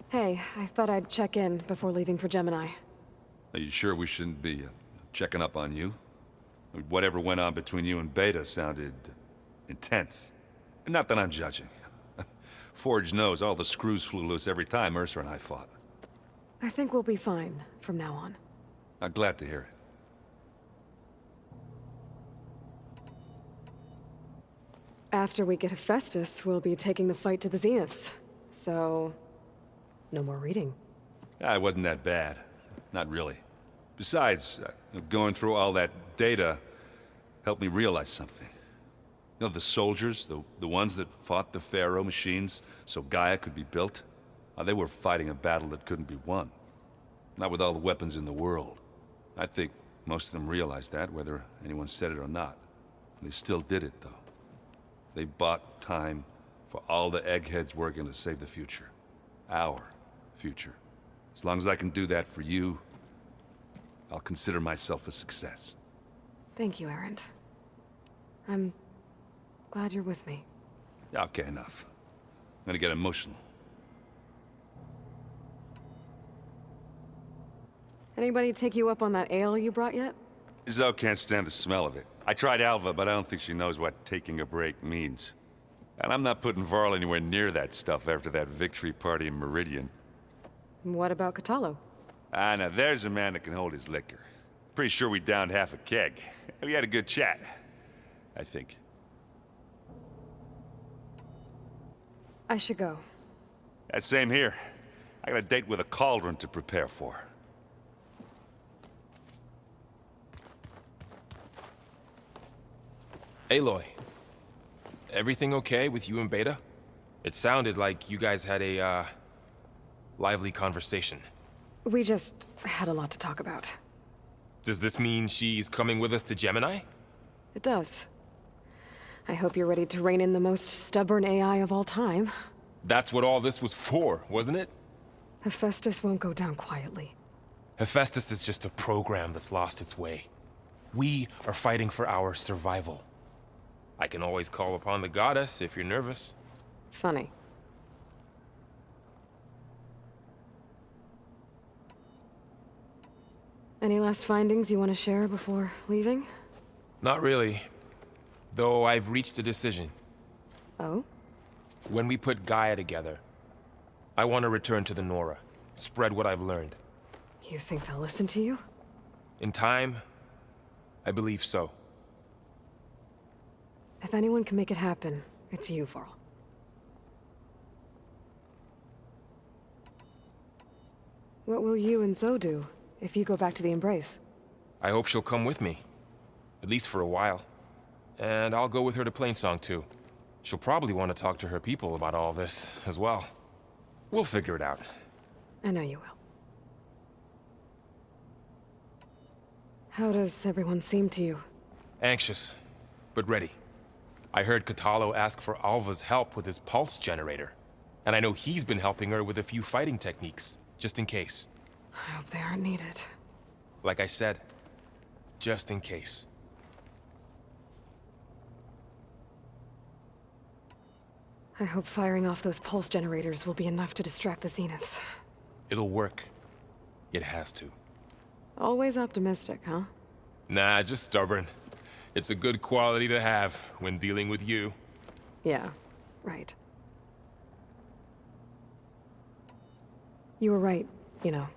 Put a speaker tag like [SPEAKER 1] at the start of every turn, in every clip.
[SPEAKER 1] Hey, I thought I'd check in before leaving for Gemini.
[SPEAKER 2] Are you sure we shouldn't be checking up on you? Whatever went on between you and Beta sounded intense. Not that I'm judging. Forge knows all the screws flew loose every time Mercer and I fought.
[SPEAKER 1] I think we'll be fine from now on.
[SPEAKER 2] I'm glad to hear it.
[SPEAKER 1] After we get Hephaestus, we'll be taking the fight to the Zeniths. So... no more reading.
[SPEAKER 2] It wasn't that bad. Not really. Besides, going through all that data helped me realize something. You know, the soldiers, the ones that fought the Pharaoh machines so Gaia could be built, they were fighting a battle that couldn't be won. Not with all the weapons in the world. I think most of them realized that, whether anyone said it or not. They still did it, though. They bought time for all the eggheads working to save the future. Our future. As long as I can do that for you, I'll consider myself a success.
[SPEAKER 1] Thank you, Erend. I'm glad you're with me.
[SPEAKER 2] Okay, enough. I'm gonna get emotional.
[SPEAKER 1] Anybody take you up on that ale you brought yet?
[SPEAKER 2] Zoe can't stand the smell of it. I tried Alva, but I don't think she knows what taking a break means. And I'm not putting Varl anywhere near that stuff after that victory party in Meridian.
[SPEAKER 1] What about Catallo?
[SPEAKER 2] Now there's a man that can hold his liquor. Pretty sure we downed half a keg. We had a good chat, I think.
[SPEAKER 1] I should go.
[SPEAKER 2] Same here. I got a date with a cauldron to prepare for.
[SPEAKER 3] Aloy, everything okay with you and Beta? It sounded like you guys had a, lively conversation.
[SPEAKER 1] We just had a lot to talk about.
[SPEAKER 3] Does this mean she's coming with us to Gemini?
[SPEAKER 1] It does. I hope you're ready to rein in the most stubborn AI of all time.
[SPEAKER 3] That's what all this was for, wasn't it?
[SPEAKER 1] Hephaestus won't go down quietly.
[SPEAKER 3] Hephaestus is just a program that's lost its way. We are fighting for our survival. I can always call upon the goddess if you're nervous.
[SPEAKER 1] Funny. Any last findings you want to share before leaving?
[SPEAKER 3] Not really. Though I've reached a decision.
[SPEAKER 1] Oh?
[SPEAKER 3] When we put Gaia together, I want to return to the Nora. Spread what I've learned.
[SPEAKER 1] You think they'll listen to you?
[SPEAKER 3] In time, I believe so.
[SPEAKER 1] If anyone can make it happen, it's you, Varl. What will you and Zoe do if you go back to the Embrace?
[SPEAKER 3] I hope she'll come with me. At least for a while. And I'll go with her to Plainsong too. She'll probably want to talk to her people about all this as well. We'll figure it out.
[SPEAKER 1] I know you will. How does everyone seem to you?
[SPEAKER 3] Anxious, but ready. I heard Catallo ask for Alva's help with his pulse generator. And I know he's been helping her with a few fighting techniques, just in case.
[SPEAKER 1] I hope they aren't needed.
[SPEAKER 3] Like I said, just in case.
[SPEAKER 1] I hope firing off those pulse generators will be enough to distract the Zeniths.
[SPEAKER 3] It'll work. It has to.
[SPEAKER 1] Always optimistic, huh?
[SPEAKER 3] Nah, just stubborn. It's a good quality to have when dealing with you.
[SPEAKER 1] Yeah, right. You were right, you know.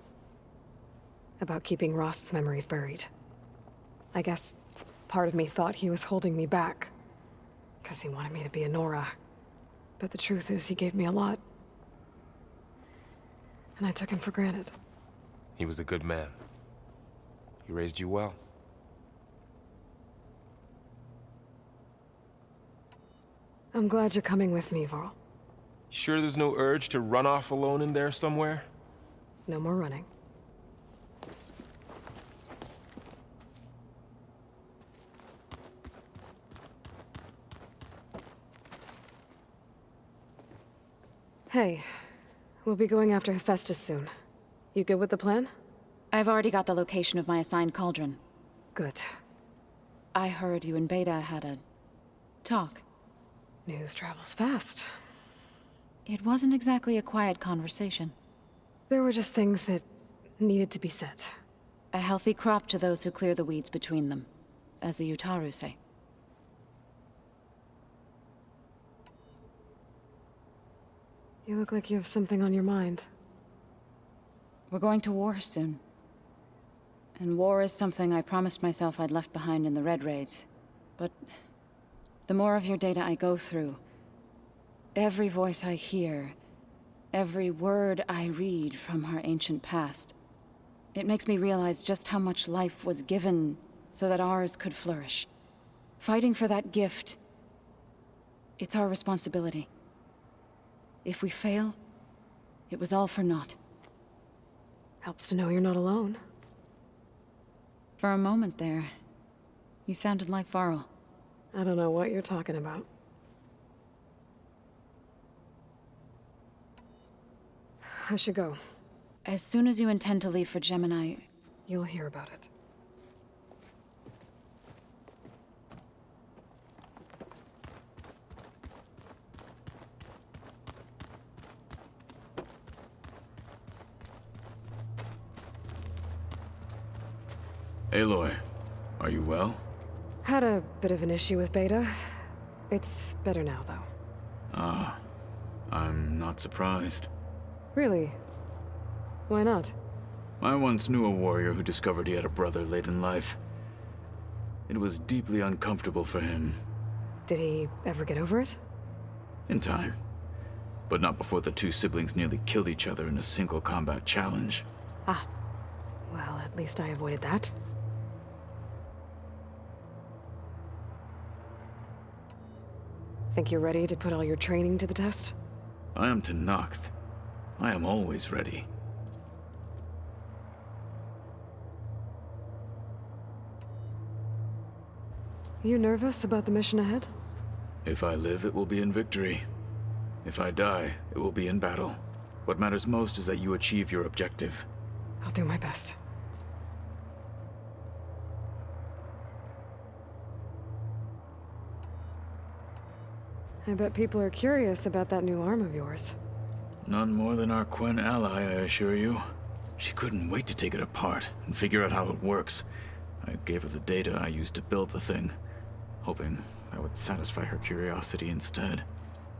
[SPEAKER 1] About keeping Rost's memories buried. I guess part of me thought he was holding me back. 'Cause he wanted me to be a Nora. But the truth is, he gave me a lot. And I took him for granted.
[SPEAKER 3] He was a good man. He raised you well.
[SPEAKER 1] I'm glad you're coming with me, Varl.
[SPEAKER 3] Sure there's no urge to run off alone in there somewhere?
[SPEAKER 1] No more running. Hey, we'll be going after Hephaestus soon. You good with the plan?
[SPEAKER 4] I've already got the location of my assigned cauldron.
[SPEAKER 1] Good.
[SPEAKER 4] I heard you and Beta had a talk.
[SPEAKER 1] News travels fast.
[SPEAKER 4] It wasn't exactly a quiet conversation.
[SPEAKER 1] There were just things that needed to be said.
[SPEAKER 4] A healthy crop to those who clear the weeds between them, as the Utaru say.
[SPEAKER 1] You look like you have something on your mind.
[SPEAKER 4] We're going to war soon. And war is something I promised myself I'd left behind in the Red Raids. But the more of your data I go through, every voice I hear, every word I read from our ancient past, it makes me realize just how much life was given so that ours could flourish. Fighting for that gift, it's our responsibility. If we fail, it was all for naught.
[SPEAKER 1] Helps to know you're not alone.
[SPEAKER 4] For a moment there, you sounded like Varl.
[SPEAKER 1] I don't know what you're talking about. I should go.
[SPEAKER 4] As soon as you intend to leave for Gemini,
[SPEAKER 1] You'll hear about it.
[SPEAKER 5] Aloy, are you well?
[SPEAKER 1] Had a bit of an issue with Beta. It's better now, though.
[SPEAKER 5] Ah, I'm not surprised.
[SPEAKER 1] Really? Why not?
[SPEAKER 5] I once knew a warrior who discovered he had a brother late in life. It was deeply uncomfortable for him.
[SPEAKER 1] Did he ever get over it?
[SPEAKER 5] In time. But not before the two siblings nearly killed each other in a single combat challenge.
[SPEAKER 1] Ah. Well, at least I avoided that. Think you're ready to put all your training to the test?
[SPEAKER 5] I am Tenakth. I am always ready.
[SPEAKER 1] You nervous about the mission ahead?
[SPEAKER 5] If I live, it will be in victory. If I die, it will be in battle. What matters most is that you achieve your objective.
[SPEAKER 1] I'll do my best. I bet people are curious about that new arm of yours.
[SPEAKER 5] None more than our Quen ally, I assure you. She couldn't wait to take it apart and figure out how it works. I gave her the data I used to build the thing, hoping that would satisfy her curiosity instead.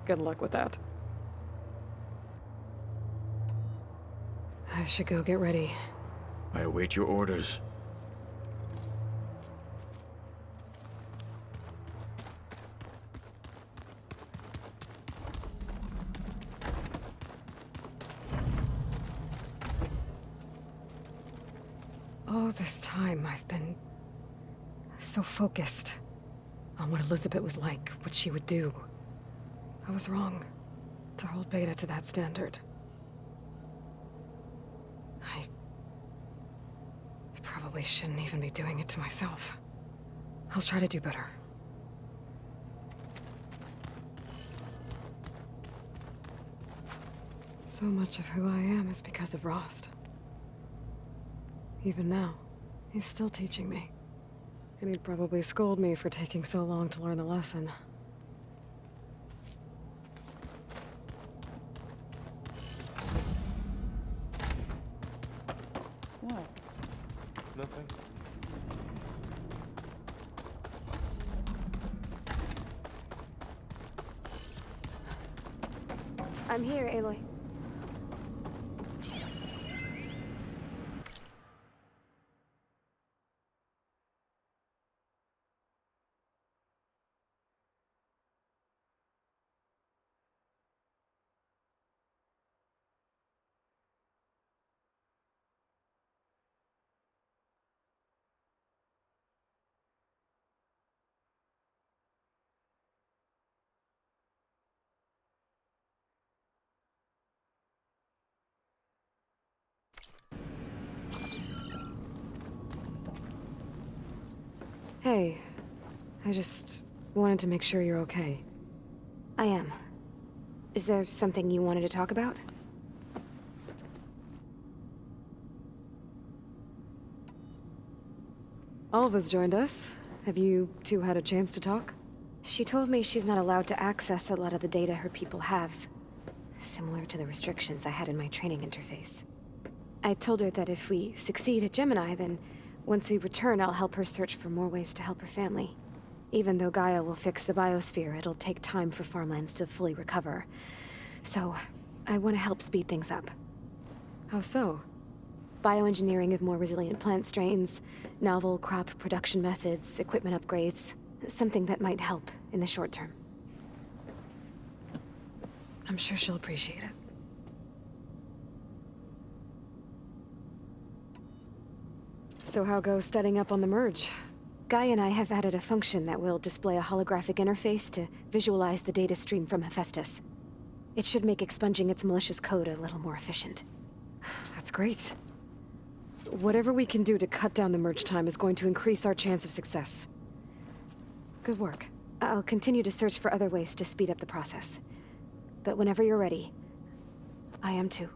[SPEAKER 1] Good luck with that. I should go get ready.
[SPEAKER 5] I await your orders.
[SPEAKER 1] All this time, I've been so focused on what Elizabeth was like, what she would do. I was wrong to hold Beta to that standard. I probably shouldn't even be doing it to myself. I'll try to do better. So much of who I am is because of Rost. Even now, he's still teaching me. And he'd probably scold me for taking so long to learn the lesson.
[SPEAKER 4] what?
[SPEAKER 3] Nothing.
[SPEAKER 6] I'm here, Aloy.
[SPEAKER 1] Hey, I just wanted to make sure you're okay.
[SPEAKER 6] I am. Is there something you wanted to talk about?
[SPEAKER 1] Alva's joined us. Have you two had a chance to talk?
[SPEAKER 6] She told me she's not allowed to access a lot of the data her people have. Similar to the restrictions I had in my training interface. I told her that if we succeed at Gemini, then once we return, I'll help her search for more ways to help her family. Even though Gaia will fix the biosphere, it'll take time for farmlands to fully recover. So, I want to help speed things up.
[SPEAKER 1] How so?
[SPEAKER 6] Bioengineering of more resilient plant strains, novel crop production methods, equipment upgrades. Something that might help in the short term.
[SPEAKER 1] I'm sure she'll appreciate it. So how goes setting up on the merge?
[SPEAKER 6] Guy and I have added a function that will display a holographic interface to visualize the data stream from Hephaestus. It should make expunging its malicious code a little more efficient.
[SPEAKER 1] That's great. Whatever we can do to cut down the merge time is going to increase our chance of success. Good work.
[SPEAKER 6] I'll continue to search for other ways to speed up the process. But whenever you're ready, I am too.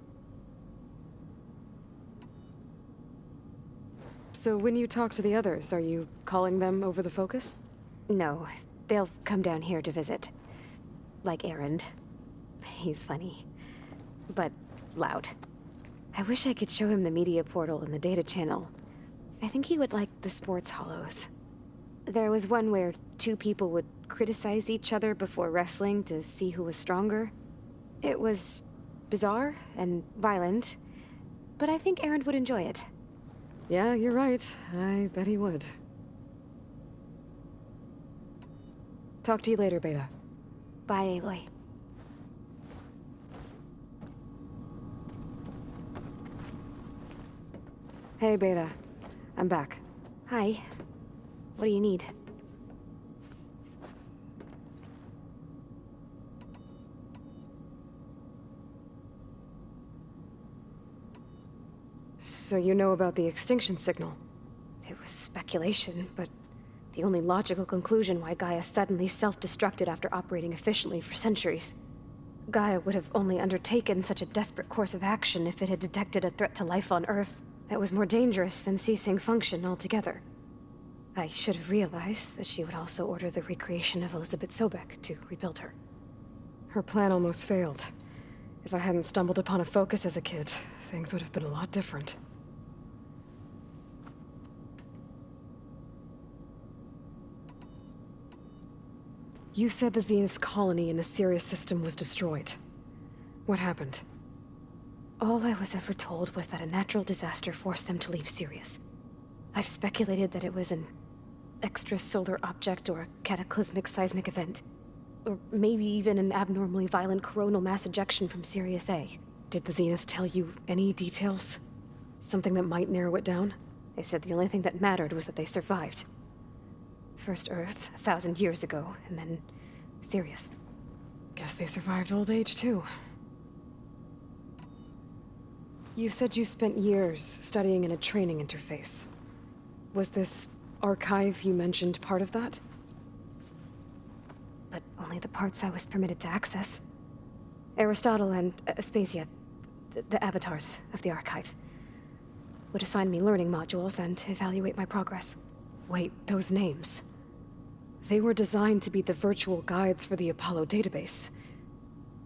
[SPEAKER 1] So when you talk to the others, are you calling them over the focus?
[SPEAKER 6] No, they'll come down here to visit. Like Erend. He's funny. But loud. I wish I could show him the media portal and the data channel. I think he would like the sports hollows. There was one where two people would criticize each other before wrestling to see who was stronger. It was bizarre and violent, but I think Erend would enjoy it.
[SPEAKER 1] Yeah, you're right. I bet he would. Talk to you later, Beta.
[SPEAKER 6] Bye, Aloy.
[SPEAKER 1] Hey, Beta. I'm back.
[SPEAKER 6] Hi. What do you need?
[SPEAKER 1] So you know about the extinction signal?
[SPEAKER 6] It was speculation, but the only logical conclusion why Gaia suddenly self-destructed after operating efficiently for centuries. Gaia would have only undertaken such a desperate course of action if it had detected a threat to life on Earth that was more dangerous than ceasing function altogether. I should have realized that she would also order the recreation of Elizabeth Sobek to rebuild her.
[SPEAKER 1] Her plan almost failed. If I hadn't stumbled upon a focus as a kid, things would have been a lot different. You said the Zenith's colony in the Sirius system was destroyed. What happened?
[SPEAKER 6] All I was ever told was that a natural disaster forced them to leave Sirius. I've speculated that it was an extrasolar object or a cataclysmic seismic event. Or maybe even an abnormally violent coronal mass ejection from Sirius A.
[SPEAKER 1] Did the Zeniths tell you any details? Something that might narrow it down?
[SPEAKER 6] They said the only thing that mattered was that they survived. First Earth, 1,000 years ago, and then Sirius.
[SPEAKER 1] Guess they survived old age, too. You said you spent years studying in a training interface. Was this archive you mentioned part of that?
[SPEAKER 6] But only the parts I was permitted to access. Aristotle and Aspasia, the avatars of the archive, would assign me learning modules and evaluate my progress.
[SPEAKER 1] Wait, those names. They were designed to be the virtual guides for the Apollo database.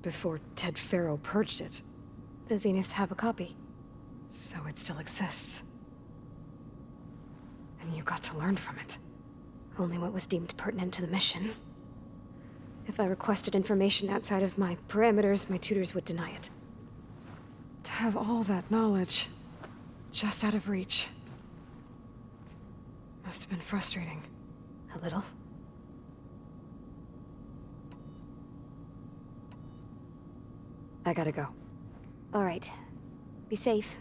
[SPEAKER 1] Before Ted Faro purged it.
[SPEAKER 6] The Zeniths have a copy.
[SPEAKER 1] So it still exists. And you got to learn from it.
[SPEAKER 6] Only what was deemed pertinent to the mission. If I requested information outside of my parameters, my tutors would deny it.
[SPEAKER 1] To have all that knowledge, just out of reach. Must have been frustrating.
[SPEAKER 6] A little.
[SPEAKER 1] I gotta go.
[SPEAKER 6] All right. Be safe.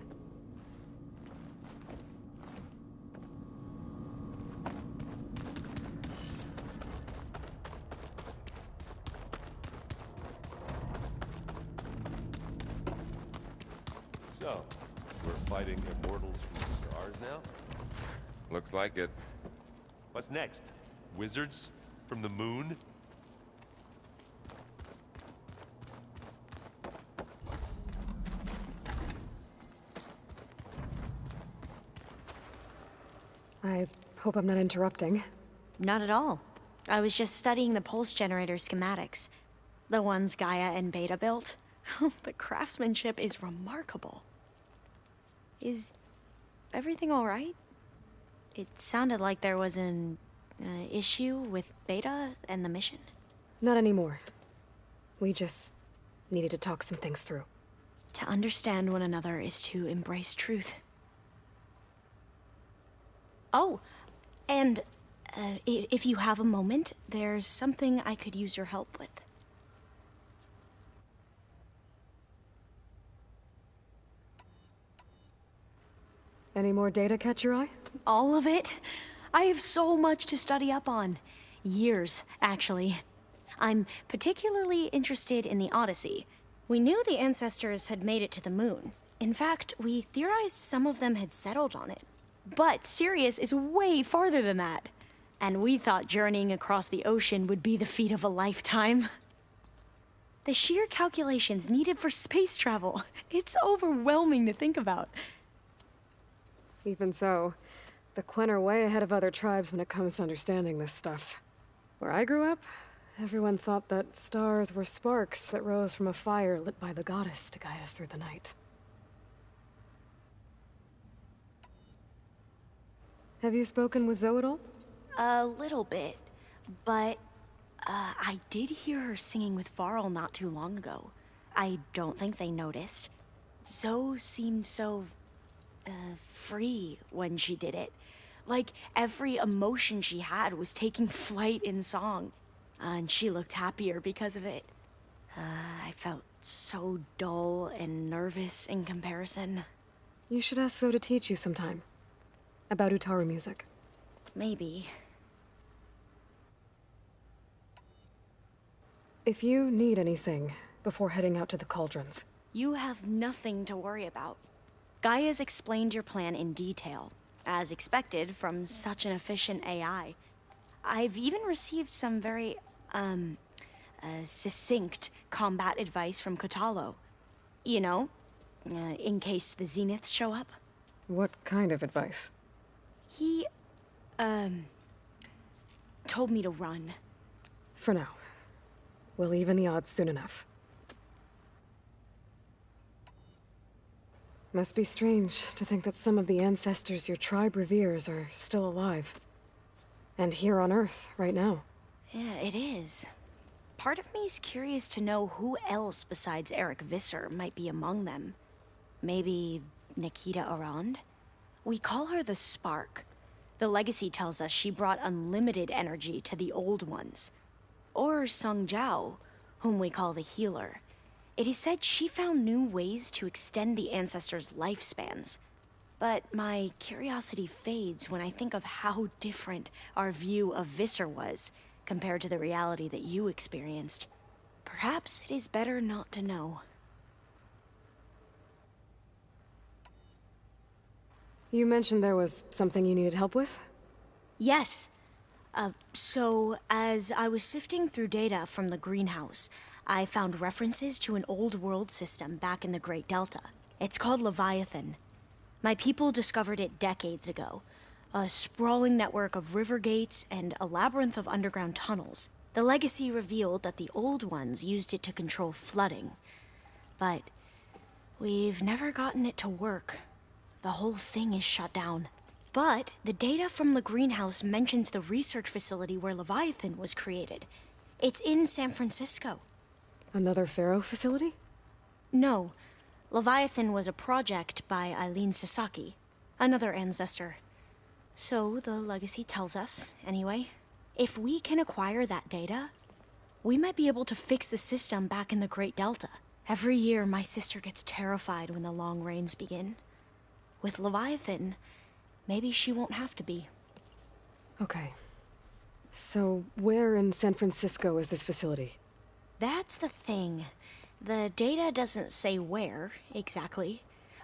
[SPEAKER 7] So, we're fighting immortals from the stars now?
[SPEAKER 3] Looks like it.
[SPEAKER 7] What's next? Wizards from the moon?
[SPEAKER 1] I hope I'm not interrupting.
[SPEAKER 8] Not at all. I was just studying the pulse generator schematics. The ones Gaia and Beta built. The craftsmanship is remarkable. Is everything all right? It sounded like there was an issue with Beta and the mission.
[SPEAKER 1] Not anymore. We just needed to talk some things through.
[SPEAKER 8] To understand one another is to embrace truth. Oh, and if you have a moment, there's something I could use your help with.
[SPEAKER 1] Any more data catch your eye?
[SPEAKER 8] All of it? I have so much to study up on. Years, actually. I'm particularly interested in the Odyssey. We knew the ancestors had made it to the moon. In fact, we theorized some of them had settled on it. But Sirius is way farther than that. And we thought journeying across the ocean would be the feat of a lifetime. The sheer calculations needed for space travel, it's overwhelming to think about.
[SPEAKER 1] Even so, the Quen are way ahead of other tribes when it comes to understanding this stuff. Where I grew up, everyone thought that stars were sparks that rose from a fire lit by the goddess to guide us through the night. Have you spoken with Zoe at all?
[SPEAKER 8] A little bit, but I did hear her singing with Varl not too long ago. I don't think they noticed. Zoe seemed so free when she did it. Like every emotion she had was taking flight in song. And she looked happier because of it. I felt so dull and nervous in comparison.
[SPEAKER 1] You should ask Zoe to teach you sometime. About Utaru music.
[SPEAKER 8] Maybe.
[SPEAKER 1] If you need anything before heading out to the cauldrons.
[SPEAKER 8] You have nothing to worry about. Gaia's explained your plan in detail, as expected from such an efficient AI. I've even received some very, succinct combat advice from Kotalo. You know, in case the Zeniths show up.
[SPEAKER 1] What kind of advice?
[SPEAKER 8] He, told me to run.
[SPEAKER 1] For now. We'll even the odds soon enough. Must be strange to think that some of the ancestors your tribe reveres are still alive. And here on Earth, right now.
[SPEAKER 8] Yeah, it is. Part of me's curious to know who else besides Eric Visser might be among them. Maybe Nikita Arand? We call her the Spark. The legacy tells us she brought unlimited energy to the old ones. Or Sung Jiao, whom we call the Healer. It is said she found new ways to extend the ancestors' lifespans. But my curiosity fades when I think of how different our view of Visser was compared to the reality that you experienced. Perhaps it is better not to know.
[SPEAKER 1] You mentioned there was something you needed help with?
[SPEAKER 8] Yes. So, as I was sifting through data from the greenhouse, I found references to an old world system back in the Great Delta. It's called Leviathan. My people discovered it decades ago. A sprawling network of river gates and a labyrinth of underground tunnels. The legacy revealed that the old ones used it to control flooding. But we've never gotten it to work. The whole thing is shut down. But the data from the greenhouse mentions the research facility where Leviathan was created. It's in San Francisco.
[SPEAKER 1] Another Pharaoh facility?
[SPEAKER 8] No. Leviathan was a project by Eileen Sasaki, another ancestor. So the legacy tells us, anyway. If we can acquire that data, we might be able to fix the system back in the Great Delta. Every year, my sister gets terrified when the long rains begin. With Leviathan, maybe she won't have to be.
[SPEAKER 1] Okay. So, where in San Francisco is this facility?
[SPEAKER 8] That's the thing. The data doesn't say where, exactly.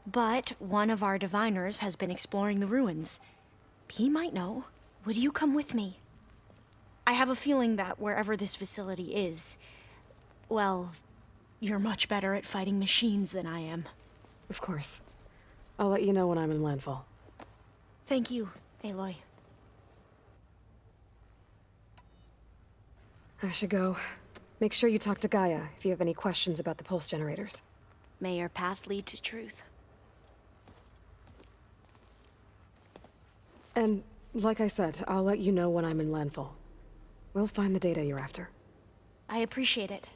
[SPEAKER 8] But one of our diviners has been exploring the ruins. He might know. Would you come with me? I have a feeling that wherever this facility is, well, you're much better at fighting machines than I am.
[SPEAKER 1] Of course. I'll let you know when I'm in landfall.
[SPEAKER 8] Thank you, Aloy.
[SPEAKER 1] I should go. Make sure you talk to Gaia if you have any questions about the pulse generators.
[SPEAKER 8] May your path lead to truth.
[SPEAKER 1] And like I said, I'll let you know when I'm in landfall. We'll find the data you're after.
[SPEAKER 8] I appreciate it.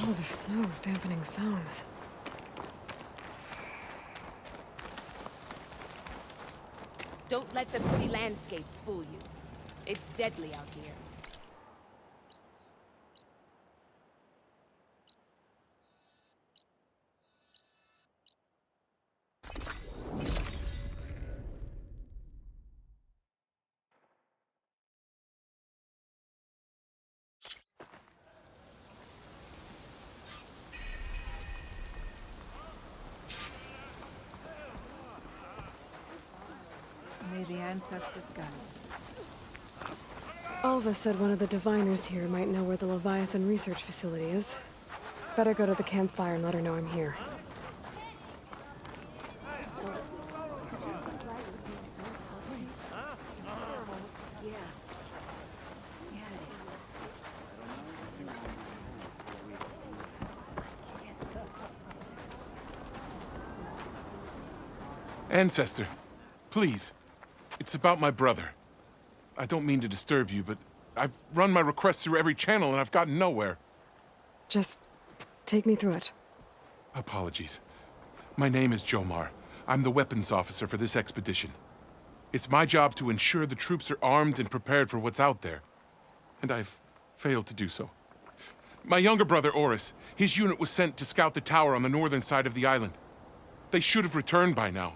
[SPEAKER 1] Oh, the snow's dampening sounds.
[SPEAKER 9] Don't let the pretty landscapes fool you. It's deadly out here.
[SPEAKER 10] May the ancestors guide you.
[SPEAKER 1] Alva said one of the diviners here might know where the Leviathan research facility is. Better go to the campfire and let her know I'm here.
[SPEAKER 3] Ancestor, please. It's about my brother. I don't mean to disturb you, but I've run my request through every channel and I've gotten nowhere.
[SPEAKER 1] Just take me through it.
[SPEAKER 3] Apologies. My name is Jomar. I'm the weapons officer for this expedition. It's my job to ensure the troops are armed and prepared for what's out there. And I've failed to do so. My younger brother, Oris, his unit was sent to scout the tower on the northern side of the island. They should have returned by now.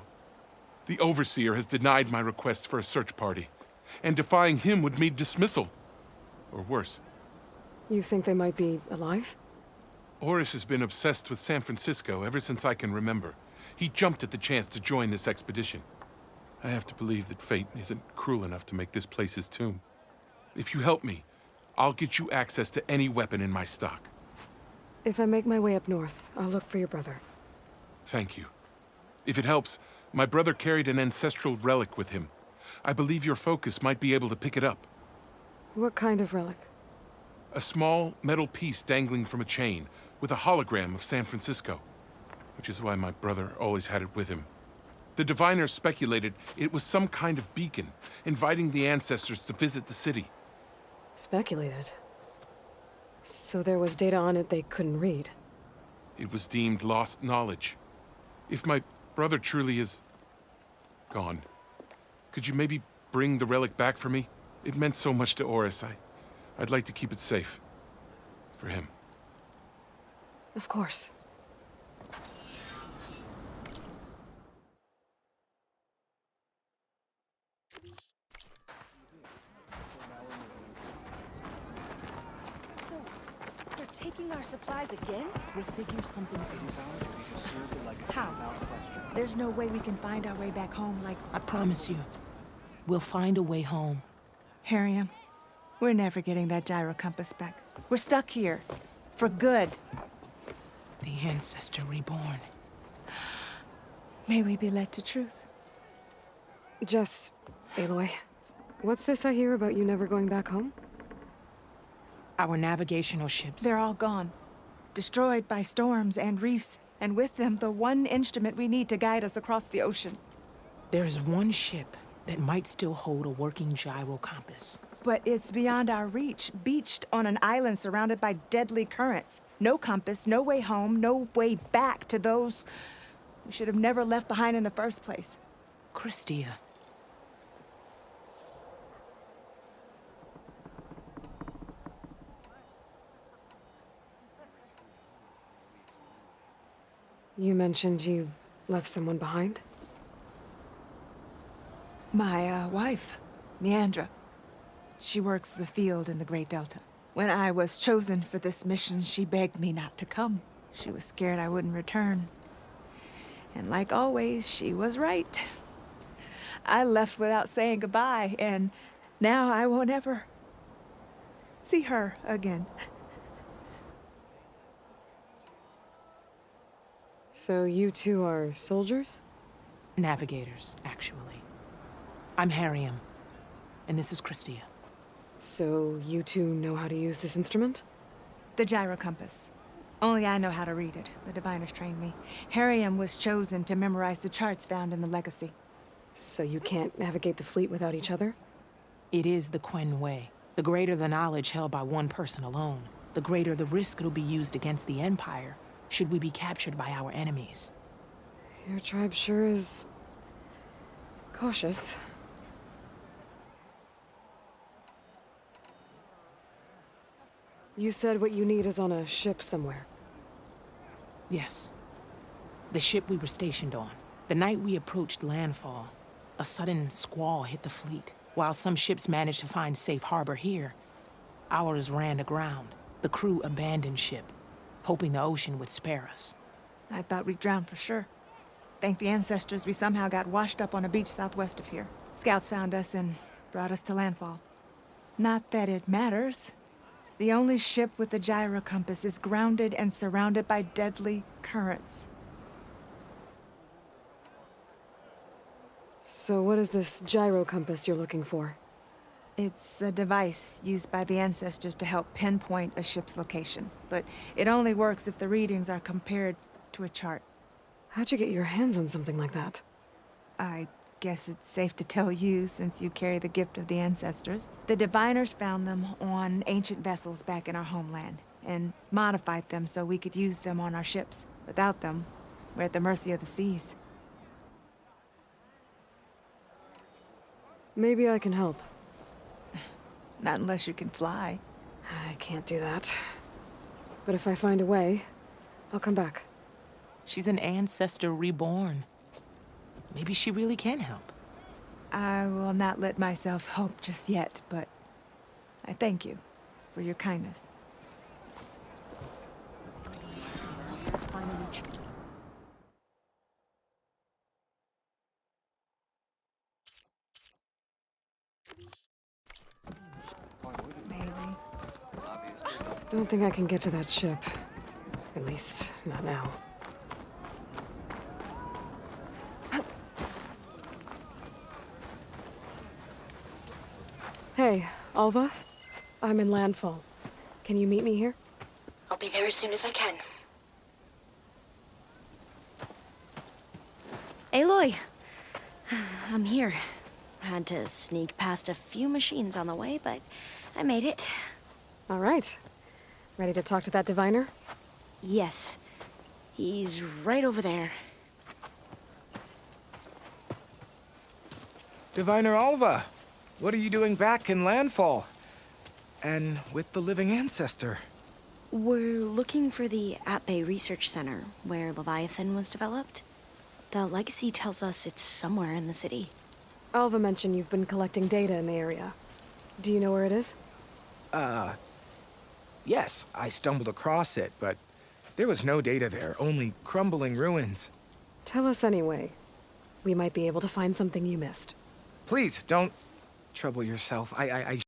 [SPEAKER 3] The Overseer has denied my request for a search party, and defying him would mean dismissal. Or worse.
[SPEAKER 1] You think they might be alive?
[SPEAKER 3] Oris has been obsessed with San Francisco ever since I can remember. He jumped at the chance to join this expedition. I have to believe that fate isn't cruel enough to make this place his tomb. If you help me, I'll get you access to any weapon in my stock.
[SPEAKER 1] If I make my way up north, I'll look for your brother.
[SPEAKER 3] Thank you. If it helps, my brother carried an ancestral relic with him. I believe your focus might be able to pick it up.
[SPEAKER 1] What kind of relic?
[SPEAKER 3] A small metal piece dangling from a chain, with a hologram of San Francisco. Which is why my brother always had it with him. The diviners speculated it was some kind of beacon, inviting the ancestors to visit the city.
[SPEAKER 1] Speculated. So there was data on it they couldn't read.
[SPEAKER 3] It was deemed lost knowledge. If my brother truly is gone, could you maybe bring the relic back for me? It meant so much to Oris. I'd like to keep it safe. For him.
[SPEAKER 1] Of course.
[SPEAKER 10] They're taking our supplies again?
[SPEAKER 11] We'll figure something out. It is our duty to serve the legacy
[SPEAKER 10] How?
[SPEAKER 11] without question.
[SPEAKER 10] There's no way we can find our way back home like...
[SPEAKER 12] I promise you, we'll find a way home.
[SPEAKER 10] Harriam, we're never getting that gyro compass back. We're stuck here. For good.
[SPEAKER 12] The ancestor reborn.
[SPEAKER 10] May we be led to truth.
[SPEAKER 1] Jess, Aloy, what's this I hear about you never going back home?
[SPEAKER 12] Our navigational ships.
[SPEAKER 10] They're all gone. Destroyed by storms and reefs, and with them the one instrument we need to guide us across the ocean.
[SPEAKER 12] There is one ship that might still hold a working gyro compass.
[SPEAKER 10] But it's beyond our reach, beached on an island surrounded by deadly currents. No compass, no way home, no way back to those we should have never left behind in the first place.
[SPEAKER 12] Christia.
[SPEAKER 1] You mentioned you left someone behind?
[SPEAKER 10] My wife, Neandra. She works the field in the Great Delta. When I was chosen for this mission, she begged me not to come. She was scared I wouldn't return. And like always, she was right. I left without saying goodbye, and now I won't ever see her again.
[SPEAKER 1] So you two are soldiers?
[SPEAKER 12] Navigators, actually. I'm Harriam, and this is Christia.
[SPEAKER 1] So you two know how to use this instrument?
[SPEAKER 10] The gyro compass. Only I know how to read it. The diviners trained me. Harriam was chosen to memorize the charts found in the legacy.
[SPEAKER 1] So you can't navigate the fleet without each other?
[SPEAKER 12] It is the Quen way. The greater the knowledge held by one person alone, the greater the risk it'll be used against the Empire, should we be captured by our enemies.
[SPEAKER 1] Your tribe sure is cautious. You said what you need is on a ship somewhere.
[SPEAKER 12] Yes. The ship we were stationed on. The night we approached landfall, a sudden squall hit the fleet. While some ships managed to find safe harbor here, ours ran aground. The crew abandoned ship, hoping the ocean would spare us.
[SPEAKER 10] I thought we'd drown for sure. Thank the ancestors we somehow got washed up on a beach southwest of here. Scouts found us and brought us to landfall. Not that it matters. The only ship with the gyro compass is grounded and surrounded by deadly currents.
[SPEAKER 1] So what is this gyro compass you're looking for?
[SPEAKER 10] It's a device used by the ancestors to help pinpoint a ship's location, but it only works if the readings are compared to a chart.
[SPEAKER 1] How'd you get your hands on something like that?
[SPEAKER 10] I guess it's safe to tell you since you carry the gift of the ancestors. The diviners found them on ancient vessels back in our homeland and modified them so we could use them on our ships. Without them, we're at the mercy of the seas.
[SPEAKER 1] Maybe I can help.
[SPEAKER 10] Not unless you can fly.
[SPEAKER 1] I can't do that. But if I find a way, I'll come back.
[SPEAKER 12] She's an ancestor reborn. Maybe she really can help.
[SPEAKER 10] I will not let myself hope just yet, but I thank you for your kindness. Maybe.
[SPEAKER 1] Don't think I can get to that ship. At least, not now. Hey, Alva. I'm in landfall. Can you meet me here?
[SPEAKER 8] I'll be there as soon as I can. Aloy! I'm here. Had to sneak past a few machines on the way, but I made it.
[SPEAKER 1] All right. Ready to talk to that diviner?
[SPEAKER 8] Yes. He's right over there.
[SPEAKER 13] Diviner Alva, what are you doing back in landfall? And with the living ancestor?
[SPEAKER 8] We're looking for the At-Bay Research Center, where Leviathan was developed. The legacy tells us it's somewhere in the city.
[SPEAKER 1] Alva mentioned you've been collecting data in the area. Do you know where it is?
[SPEAKER 13] Yes, I stumbled across it, but there was no data there, only crumbling ruins.
[SPEAKER 1] Tell us anyway. We might be able to find something you missed.
[SPEAKER 13] Please, don't trouble yourself. I